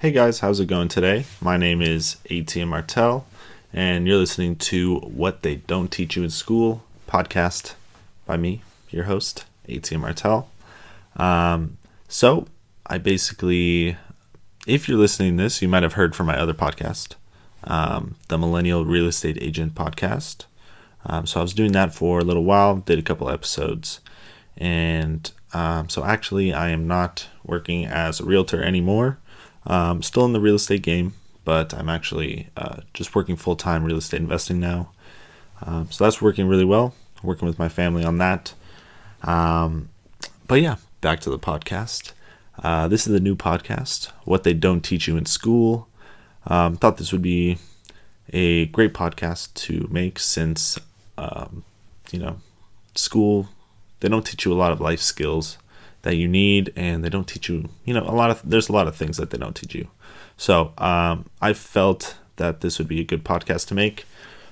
Hey guys, how's it going today? My name is Etienne Martel, and you're listening to What They Don't Teach You in School podcast by me, your host, Etienne Martel. So, I basically, if you're listening to this, you might have heard from my other podcast, the Millennial Real Estate Agent podcast. So I was doing that for a little while, did a couple episodes, and so actually I am not working as a realtor anymore. Still in the real estate game, but I'm actually just working full-time real estate investing now. So that's working really well, working with my family on that. But yeah, back to the podcast. This is the new podcast, What They Don't Teach You in School. Thought this would be a great podcast to make since, school, they don't teach you a lot of life skills that you need, and they don't teach you, there's a lot of things that they don't teach you. So I felt that this would be a good podcast to make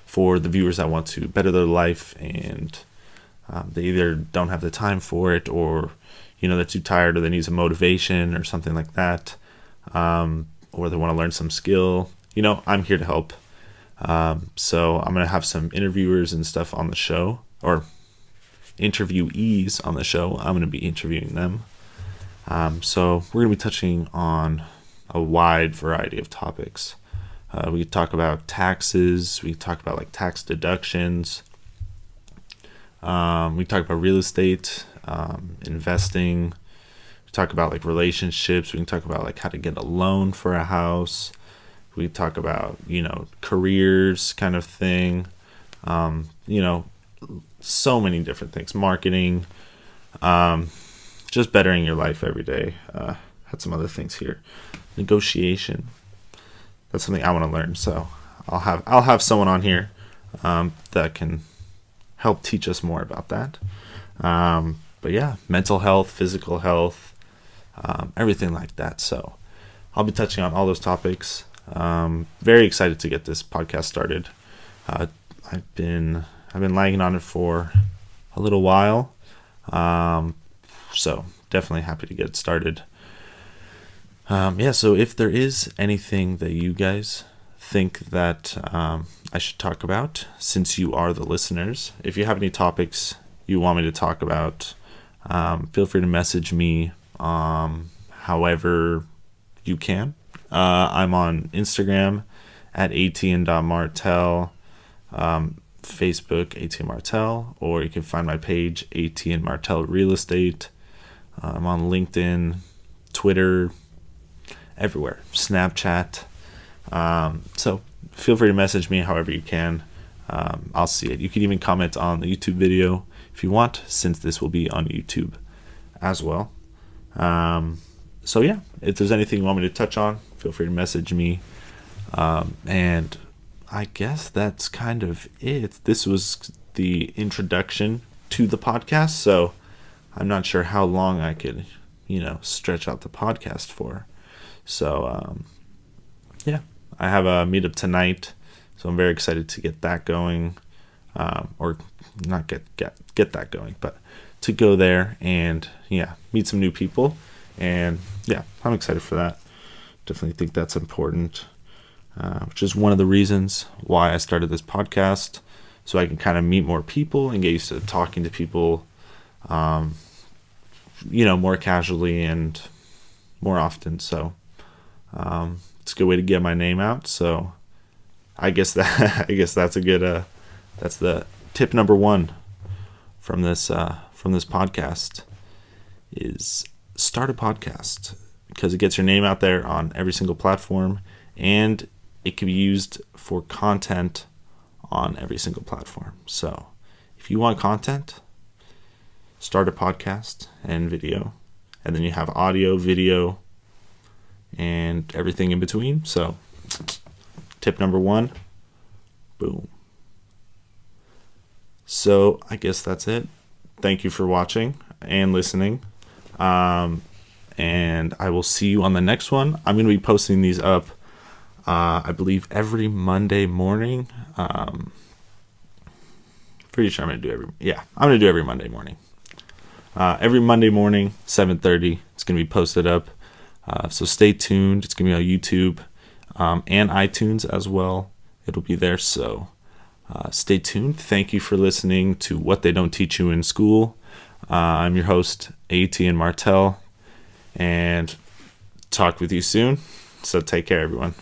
for the viewers that want to better their life, and they either don't have the time for it, or they're too tired, or they need some motivation or something like that, or they want to learn some skill. I'm here to help. So I'm going to have some interviewers and stuff on the show, or interviewees on the show. I'm going to be interviewing them. So we're going to be touching on a wide variety of topics. We talk about taxes. We talk about like tax deductions. We talk about real estate, investing. We talk about like relationships. We can talk about like how to get a loan for a house. We talk about, careers kind of thing. So many different things. Marketing, just bettering your life every day. Had some other things here. Negotiation. That's something I want to learn. So I'll have someone on here that can help teach us more about that. But yeah, mental health, physical health, everything like that. So I'll be touching on all those topics. Very excited to get this podcast started. I've been lagging on it for a little while. So definitely happy to get it started. So if there is anything that you guys think that I should talk about, since you are the listeners, if you have any topics you want me to talk about, feel free to message me however you can. I'm on Instagram at atn.martel, Facebook Etienne Martel, or you can find my page Etienne Martel Real Estate. I'm on LinkedIn, Twitter, everywhere, Snapchat. So feel free to message me however you can. I'll see it. You can even comment on the YouTube video if you want, since this will be on YouTube as well. So yeah, if there's anything you want me to touch on, feel free to message me. And I guess that's kind of it. This was the introduction to the podcast, so I'm not sure how long I could, stretch out the podcast for. So, I have a meetup tonight, so I'm very excited to get that going, or not get that going, but to go there and, meet some new people. And, I'm excited for that. Definitely think that's important. Which is one of the reasons why I started this podcast, so I can kind of meet more people and get used to talking to people, more casually and more often. So it's a good way to get my name out. So I guess that's a good that's the tip number one from this podcast is start a podcast, because it gets your name out there on every single platform, and it can be used for content on every single platform. So if you want content, start a podcast and video, and then you have audio, video, and everything in between. So tip number one, boom. So I guess that's it. Thank you for watching and listening. And I will see you on the next one. I'm going to be posting these up, I believe, every Monday morning. Pretty sure I'm going to do every Monday morning. Every Monday morning, 7:30, it's going to be posted up. So stay tuned. It's going to be on YouTube and iTunes as well. It'll be there. So stay tuned. Thank you for listening to What They Don't Teach You in School. I'm your host, Etienne Martel, and talk with you soon. So take care, everyone.